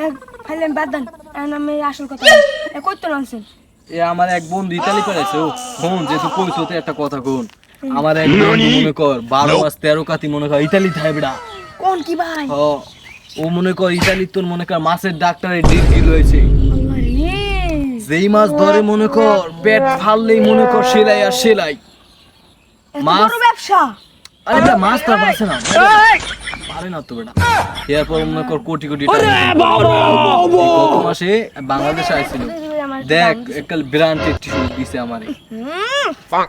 এক ফাইলেন বাদ দেন এখন আমি আসল কথা কইতো নামছেন এ আমার এক বন্ধু ইতালি পাঠাইছে ও ফোন যেহেতু কইছো তো একটা কথা কোন আমার এক বন্ধু মনে কর 12 মাস 13 কাতি মনে কর ইতালি থাই বেড়া কোন কি ভাই ও মনে কর ইতালি তোর মনে কর মাছের ডাক্তারের ডিগ্রি লয়েছে আল্লাহ রে যেই মাছ ধরে মনে কর পেট ফাললেই মনে কর সেলাই আর সেলাই মাছ বড় ব্যবসা আরে বেটা মাছ তো আর বাঁচে না পারে না তো বেটা এরপর মনে কর কোটি কোটি টাকা গত মাসে বাংলাদেশে আইছিল দেখ একাল ব্র্যান্ড টিস্যু দিছে আমারে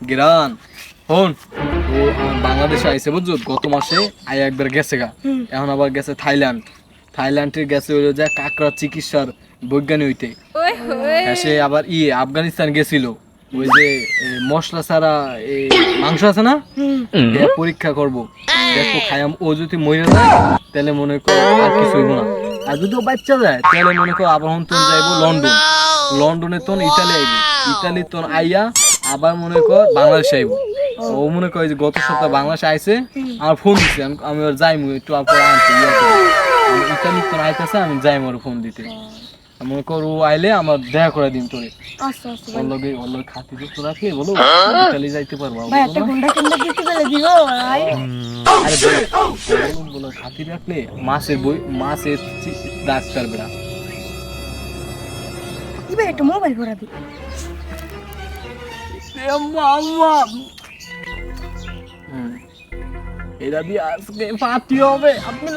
গ্রান হন ও বাংলাদেশে আইছে বুঝছো গত মাসে আই একবার গেছে গা এখন আবার গেছে থাইল্যান্ডের গেছে হইলো যা কাকড়া চিকিৎসার বৈজ্ঞানিক হইতে সে আবার আফগানিস্তান গেছিল ওই যে মশলা ছাড়া মাংস আছে না পরীক্ষা করব দেখো খায়াম ও যদি মরে যায় তাহলে মনে কর আর কিছু হইব না আর যদি ও বাচ্চা যায় তাহলে মনে কর আবার হন তুমি যাইবো লন্ডনে তো ইতালি আইবো ইতালি তো আইয়া আবার মনে কর বাংলাদেশে আইবো ও মনে কর যে গত সপ্তাহ বাংলাদেশে আইছে আমার ফোন দিছে আমি ওর যাইমু একটু আপনার আনতে ইতালি তো আইতেছে আমি যাইমু ওর ফোন দিতে মনে কর ও আইলে আমার দেখা করে দিন তোরে আচ্ছা আচ্ছা ওর লগে খাতি তো রাখলে বলো ইতালি যাইতে পারবা ভাই একটা গুন্ডা কিনতে দিতে বলে দিব ভাই আরে বলো খাতি রাখলে মাছের ডাক্তার বেড়া ইবে একটা মোবাইল ভরা দি এটা দিয়ে আজকে পার্টি হবে আপনি